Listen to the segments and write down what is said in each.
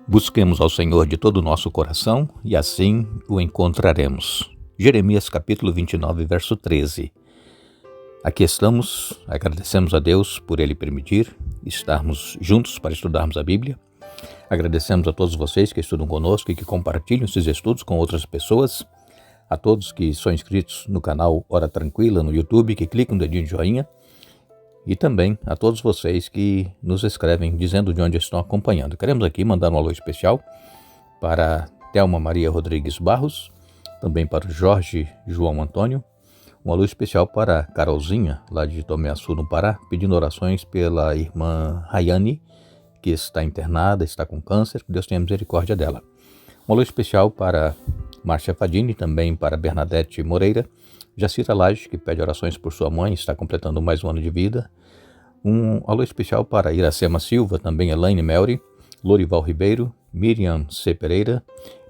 Busquemos ao Senhor de todo o nosso coração e assim o encontraremos. Jeremias capítulo 29, verso 13. Aqui estamos, agradecemos a Deus por Ele permitir estarmos juntos para estudarmos a Bíblia. Agradecemos a todos vocês que estudam conosco e que compartilham esses estudos com outras pessoas. A todos que são inscritos no canal Hora Tranquila no YouTube, que clicam no dedinho de joinha. E também a todos vocês que nos escrevem dizendo de onde estão acompanhando. Queremos aqui mandar um alô especial para Thelma Maria Rodrigues Barros, também para o Jorge João Antônio, um alô especial para Carolzinha, lá de Tomé Açu, no Pará, pedindo orações pela irmã Rayane, que está internada, está com câncer, que Deus tenha misericórdia dela. Um alô especial para Márcia Fadini, também para Bernadette Moreira, Jacira Laje, que pede orações por sua mãe, está completando mais um ano de vida. Um alô especial para Iracema Silva, também Elaine Melri, Lorival Ribeiro, Miriam C. Pereira,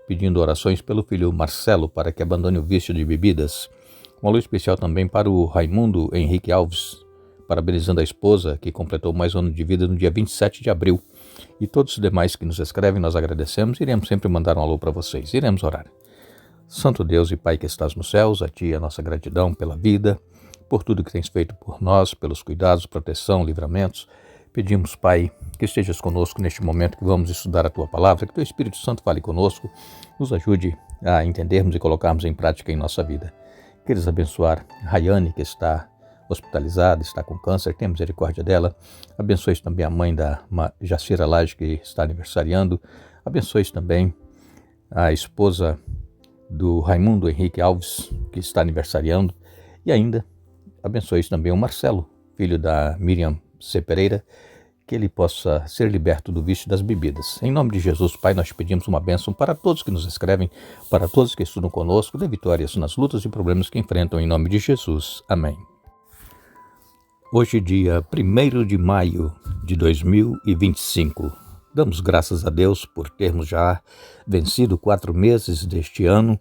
pedindo orações pelo filho Marcelo para que abandone o vício de bebidas. Um alô especial também para o Raimundo Henrique Alves, parabenizando a esposa que completou mais um ano de vida no dia 27 de abril. E todos os demais que nos escrevem, nós agradecemos e iremos sempre mandar um alô para vocês. Iremos orar. Santo Deus e Pai que estás nos céus, a Ti a nossa gratidão pela vida, por tudo que tens feito por nós, pelos cuidados, proteção, livramentos. Pedimos, Pai, que estejas conosco neste momento que vamos estudar a Tua Palavra, que Teu Espírito Santo fale conosco, nos ajude a entendermos e colocarmos em prática em nossa vida. Queres abençoar Rayane, que está hospitalizada, está com câncer, tenha misericórdia dela. Abençoes também a mãe da Jacira Laje, que está aniversariando. Abençoes também a esposa do Raimundo Henrique Alves, que está aniversariando, e ainda abençoe também o Marcelo, filho da Miriam C. Pereira, que ele possa ser liberto do vício das bebidas. Em nome de Jesus, Pai, nós pedimos uma bênção para todos que nos escrevem, para todos que estudam conosco, dê vitórias nas lutas e problemas que enfrentam, em nome de Jesus. Amém. Hoje, dia 1º de maio de 2025. Damos graças a Deus por termos já vencido 4 meses deste ano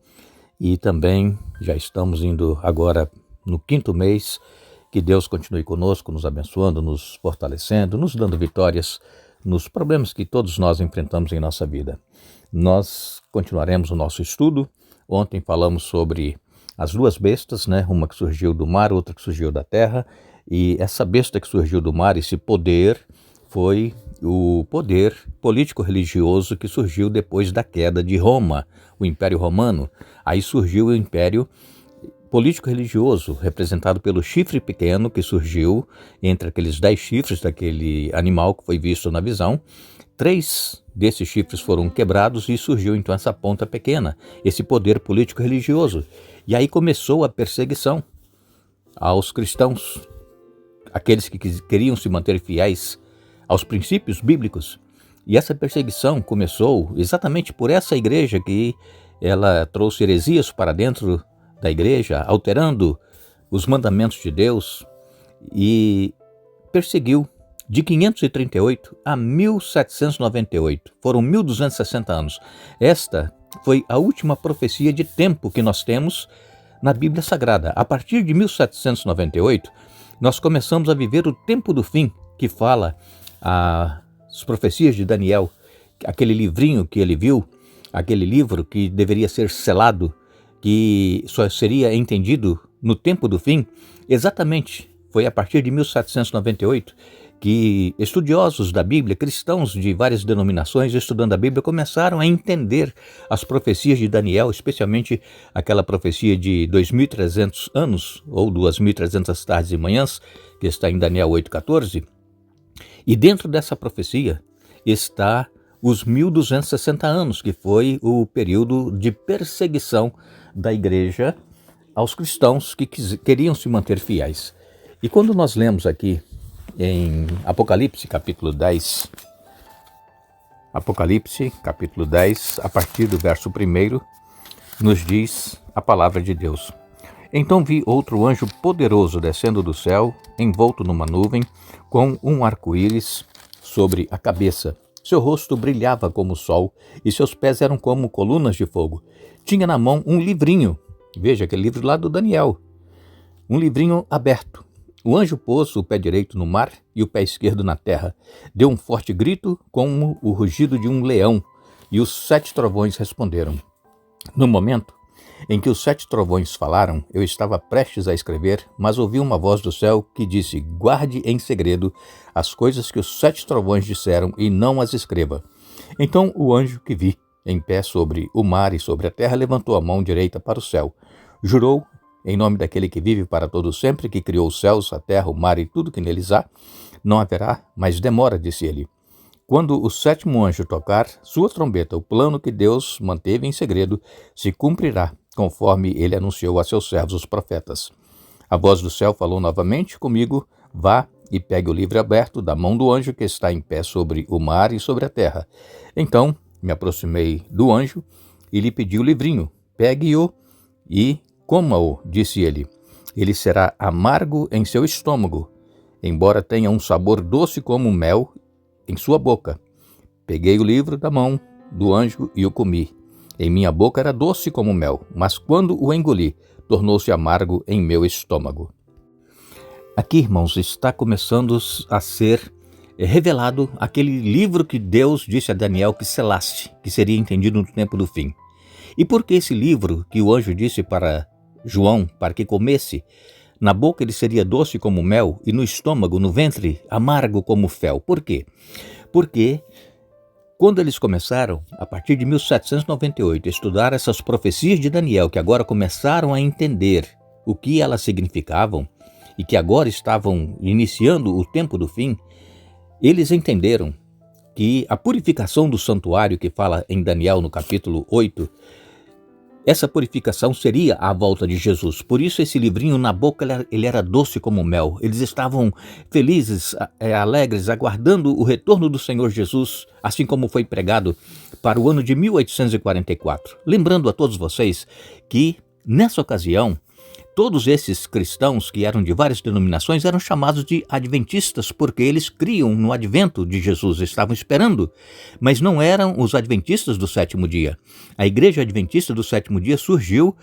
e também já estamos indo agora no 5º mês. Que Deus continue conosco, nos abençoando, nos fortalecendo, nos dando vitórias nos problemas que todos nós enfrentamos em nossa vida. Nós continuaremos o nosso estudo. Ontem falamos sobre as 2 bestas, uma que surgiu do mar, outra que surgiu da terra. E essa besta que surgiu do mar, esse poder, foi o poder político-religioso que surgiu depois da queda de Roma, o Império Romano. Aí surgiu o Império político-religioso, representado pelo chifre pequeno que surgiu entre aqueles 10 chifres daquele animal que foi visto na visão. 3 desses chifres foram quebrados e surgiu então essa ponta pequena, esse poder político-religioso. E aí começou a perseguição aos cristãos, aqueles que queriam se manter fiéis aos princípios bíblicos. E essa perseguição começou exatamente por essa igreja que ela trouxe heresias para dentro da igreja, alterando os mandamentos de Deus e perseguiu de 538 a 1798. Foram 1260 anos. Esta foi a última profecia de tempo que nós temos na Bíblia Sagrada. A partir de 1798, nós começamos a viver o tempo do fim, que fala as profecias de Daniel, aquele livrinho que ele viu, aquele livro que deveria ser selado, que só seria entendido no tempo do fim. Exatamente, foi a partir de 1798 que estudiosos da Bíblia, cristãos de várias denominações estudando a Bíblia, começaram a entender as profecias de Daniel, especialmente aquela profecia de 2.300 anos, ou 2.300 tardes e manhãs, que está em Daniel 8,14. E dentro dessa profecia está os 1260 anos, que foi o período de perseguição da igreja aos cristãos que queriam se manter fiéis. E quando nós lemos aqui em Apocalipse capítulo 10, a partir do verso 1, nos diz a palavra de Deus. Então vi outro anjo poderoso descendo do céu, envolto numa nuvem, com um arco-íris sobre a cabeça. Seu rosto brilhava como o sol, e seus pés eram como colunas de fogo. Tinha na mão um livrinho, veja aquele livro lá do Daniel, um livrinho aberto. O anjo pôs o pé direito no mar e o pé esquerdo na terra. Deu um forte grito como o rugido de um leão. E os 7 trovões responderam. No momento em que os 7 trovões falaram, eu estava prestes a escrever, mas ouvi uma voz do céu que disse: guarde em segredo as coisas que os 7 trovões disseram e não as escreva. Então o anjo que vi em pé sobre o mar e sobre a terra levantou a mão direita para o céu. Jurou, em nome daquele que vive para todo sempre, que criou os céus, a terra, o mar e tudo que neles há, não haverá mais demora, disse ele. Quando o 7º anjo tocar sua trombeta, o plano que Deus manteve em segredo se cumprirá, conforme ele anunciou a seus servos os profetas. A voz do céu falou novamente comigo: vá e pegue o livro aberto da mão do anjo que está em pé sobre o mar e sobre a terra. Então me aproximei do anjo e lhe pedi o livrinho. Pegue-o e coma-o, disse ele. Ele será amargo em seu estômago, embora tenha um sabor doce como mel em sua boca. Peguei o livro da mão do anjo e o comi. Em minha boca era doce como mel, mas quando o engoli, tornou-se amargo em meu estômago. Aqui, irmãos, está começando a ser revelado aquele livro que Deus disse a Daniel que selasse, que seria entendido no tempo do fim. E por que esse livro que o anjo disse para João, para que comesse, na boca ele seria doce como mel e no estômago, no ventre, amargo como fel? Por quê? Porque quando eles começaram, a partir de 1798, a estudar essas profecias de Daniel, que agora começaram a entender o que elas significavam e que agora estavam iniciando o tempo do fim, eles entenderam que a purificação do santuário, que fala em Daniel no capítulo 8, essa purificação seria a volta de Jesus. Por isso esse livrinho na boca ele era doce como mel. Eles estavam felizes, alegres, aguardando o retorno do Senhor Jesus, assim como foi pregado para o ano de 1844. Lembrando a todos vocês que nessa ocasião, todos esses cristãos que eram de várias denominações eram chamados de adventistas, porque eles criam no advento de Jesus, estavam esperando, mas não eram os adventistas do 7º dia. A igreja adventista do 7º dia surgiu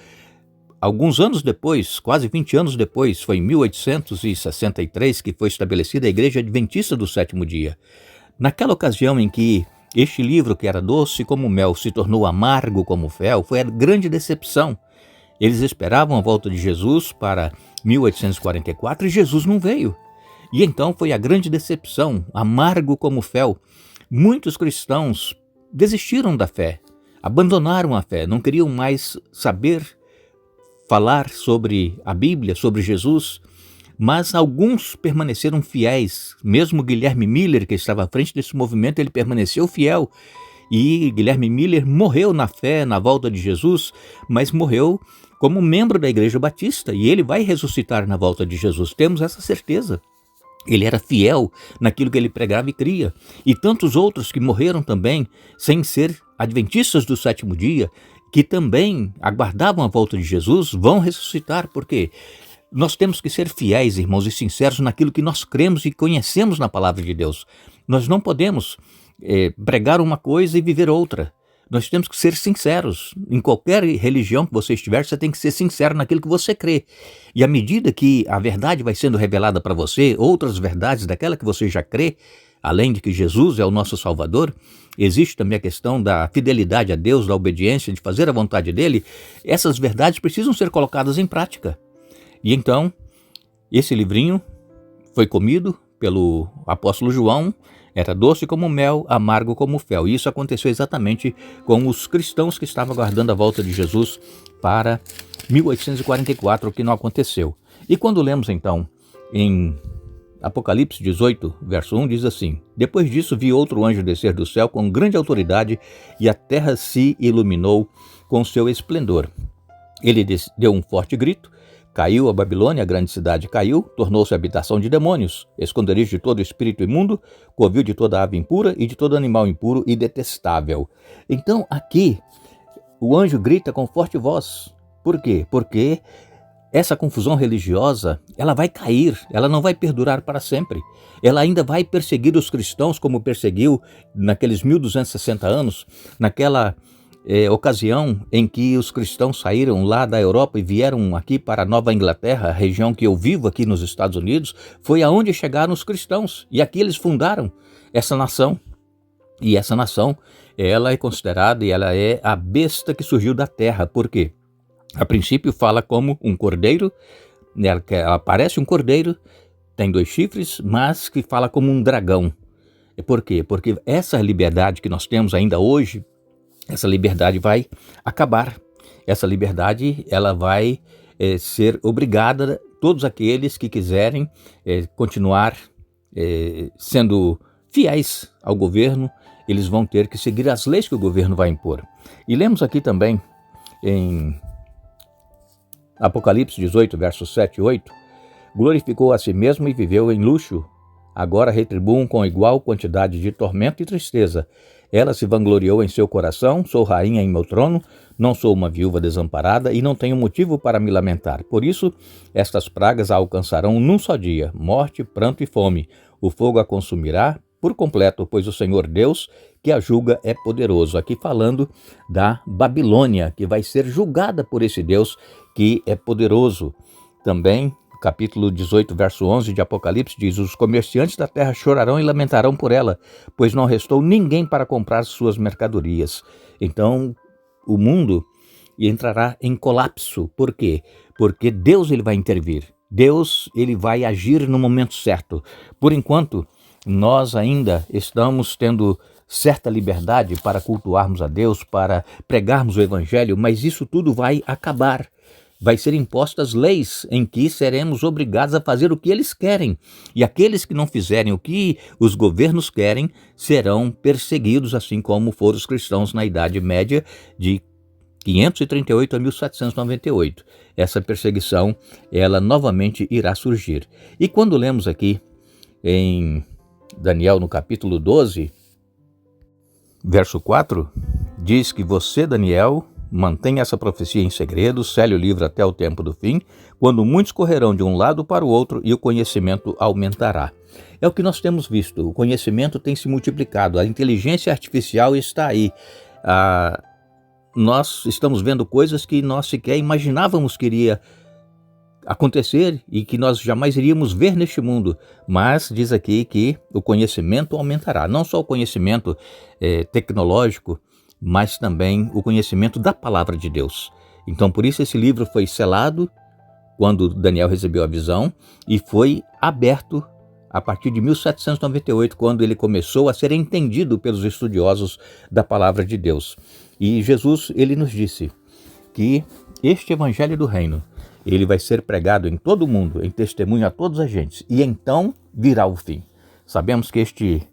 alguns anos depois, quase 20 anos depois, foi em 1863 que foi estabelecida a igreja adventista do 7º dia. Naquela ocasião em que este livro, que era doce como mel, se tornou amargo como fel, foi a grande decepção. Eles esperavam a volta de Jesus para 1844 e Jesus não veio. E então foi a grande decepção, amargo como fel. Muitos cristãos desistiram da fé, abandonaram a fé, não queriam mais saber falar sobre a Bíblia, sobre Jesus, mas alguns permaneceram fiéis. Mesmo Guilherme Miller, que estava à frente desse movimento, ele permaneceu fiel. E Guilherme Miller morreu na fé, na volta de Jesus, mas morreu como membro da Igreja Batista, e ele vai ressuscitar na volta de Jesus, temos essa certeza. Ele era fiel naquilo que ele pregava e cria. E tantos outros que morreram também, sem ser adventistas do 7º dia, que também aguardavam a volta de Jesus, vão ressuscitar, porque nós temos que ser fiéis, irmãos, e sinceros naquilo que nós cremos e conhecemos na palavra de Deus. Nós não podemos pregar uma coisa e viver outra. Nós temos que ser sinceros. Em qualquer religião que você estiver, você tem que ser sincero naquilo que você crê. E à medida que a verdade vai sendo revelada para você, outras verdades daquela que você já crê, além de que Jesus é o nosso Salvador, existe também a questão da fidelidade a Deus, da obediência, de fazer a vontade dele. Essas verdades precisam ser colocadas em prática. E então, esse livrinho foi comido pelo apóstolo João, era doce como mel, amargo como fel. E isso aconteceu exatamente com os cristãos que estavam aguardando a volta de Jesus para 1844, o que não aconteceu. E quando lemos então em Apocalipse 18, verso 1, diz assim: depois disso vi outro anjo descer do céu com grande autoridade, e a terra se iluminou com seu esplendor. Ele deu um forte grito. Caiu a Babilônia, a grande cidade caiu, tornou-se habitação de demônios, esconderijo de todo espírito imundo, covil de toda ave impura e de todo animal impuro e detestável. Então aqui o anjo grita com forte voz. Por quê? Porque essa confusão religiosa, ela vai cair, ela não vai perdurar para sempre. Ela ainda vai perseguir os cristãos como perseguiu naqueles 1260 anos, naquela ocasião em que os cristãos saíram lá da Europa e vieram aqui para a Nova Inglaterra, a região que eu vivo aqui nos Estados Unidos, foi aonde chegaram os cristãos. E aqui eles fundaram essa nação. E essa nação, ela é considerada e ela é a besta que surgiu da terra. Por quê? A princípio fala como um cordeiro, ela parece um cordeiro, tem 2 chifres, mas que fala como um dragão. Por quê? Porque essa liberdade que nós temos ainda hoje, essa liberdade vai acabar. Essa liberdade ela vai ser obrigada, todos aqueles que quiserem continuar sendo fiéis ao governo, eles vão ter que seguir as leis que o governo vai impor. E lemos aqui também em Apocalipse 18, versos 7 e 8, glorificou a si mesmo e viveu em luxo, agora retribuam com igual quantidade de tormento e tristeza. Ela se vangloriou em seu coração, sou rainha em meu trono, não sou uma viúva desamparada e não tenho motivo para me lamentar. Por isso, estas pragas a alcançarão num só dia, morte, pranto e fome. O fogo a consumirá por completo, pois o Senhor Deus que a julga é poderoso. Aqui falando da Babilônia, que vai ser julgada por esse Deus que é poderoso. Também, capítulo 18, verso 11 de Apocalipse diz, os comerciantes da terra chorarão e lamentarão por ela, pois não restou ninguém para comprar suas mercadorias. Então, o mundo entrará em colapso. Por quê? Porque Deus ele vai intervir. Deus ele vai agir no momento certo. Por enquanto, nós ainda estamos tendo certa liberdade para cultuarmos a Deus, para pregarmos o Evangelho, mas isso tudo vai acabar. Vai ser impostas leis em que seremos obrigados a fazer o que eles querem. E aqueles que não fizerem o que os governos querem serão perseguidos, assim como foram os cristãos na Idade Média de 538 a 1798. Essa perseguição, ela novamente irá surgir. E quando lemos aqui em Daniel, no capítulo 12, verso 4, diz que você, Daniel, mantenha essa profecia em segredo, cele o livro até o tempo do fim, quando muitos correrão de um lado para o outro e o conhecimento aumentará. É o que nós temos visto, o conhecimento tem se multiplicado, a inteligência artificial está aí. Nós estamos vendo coisas que nós sequer imaginávamos que iria acontecer e que nós jamais iríamos ver neste mundo, mas diz aqui que o conhecimento aumentará, não só o conhecimento tecnológico, mas também o conhecimento da palavra de Deus. Então por isso esse livro foi selado quando Daniel recebeu a visão e foi aberto a partir de 1798, quando ele começou a ser entendido pelos estudiosos da palavra de Deus. E Jesus, ele nos disse que este evangelho do reino, ele vai ser pregado em todo o mundo, em testemunho a todas as gentes, e então virá o fim. Sabemos que este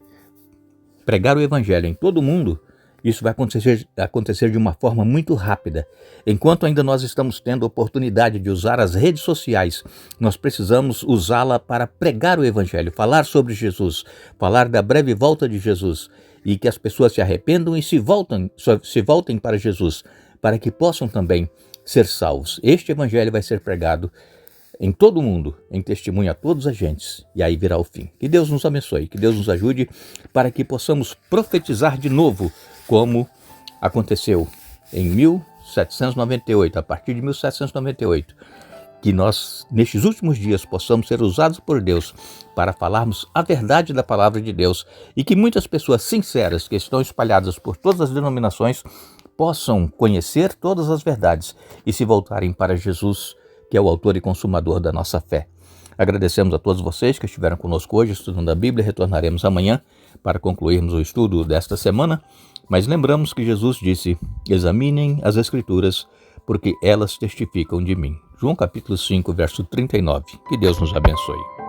pregar o evangelho em todo o mundo, isso vai acontecer de uma forma muito rápida. Enquanto ainda nós estamos tendo a oportunidade de usar as redes sociais, nós precisamos usá-la para pregar o evangelho, falar sobre Jesus, falar da breve volta de Jesus, e que as pessoas se arrependam e se voltem para Jesus, para que possam também ser salvos. Este evangelho vai ser pregado em todo o mundo, em testemunho a todas as gentes, e aí virá o fim. Que Deus nos abençoe, que Deus nos ajude para que possamos profetizar de novo, como aconteceu em 1798, a partir de 1798, que nós, nestes últimos dias, possamos ser usados por Deus para falarmos a verdade da palavra de Deus e que muitas pessoas sinceras que estão espalhadas por todas as denominações possam conhecer todas as verdades e se voltarem para Jesus, que é o autor e consumador da nossa fé. Agradecemos a todos vocês que estiveram conosco hoje estudando a Bíblia. Retornaremos amanhã para concluirmos o estudo desta semana, mas lembramos que Jesus disse, examinem as Escrituras, porque elas testificam de mim. João capítulo 5, verso 39. Que Deus nos abençoe.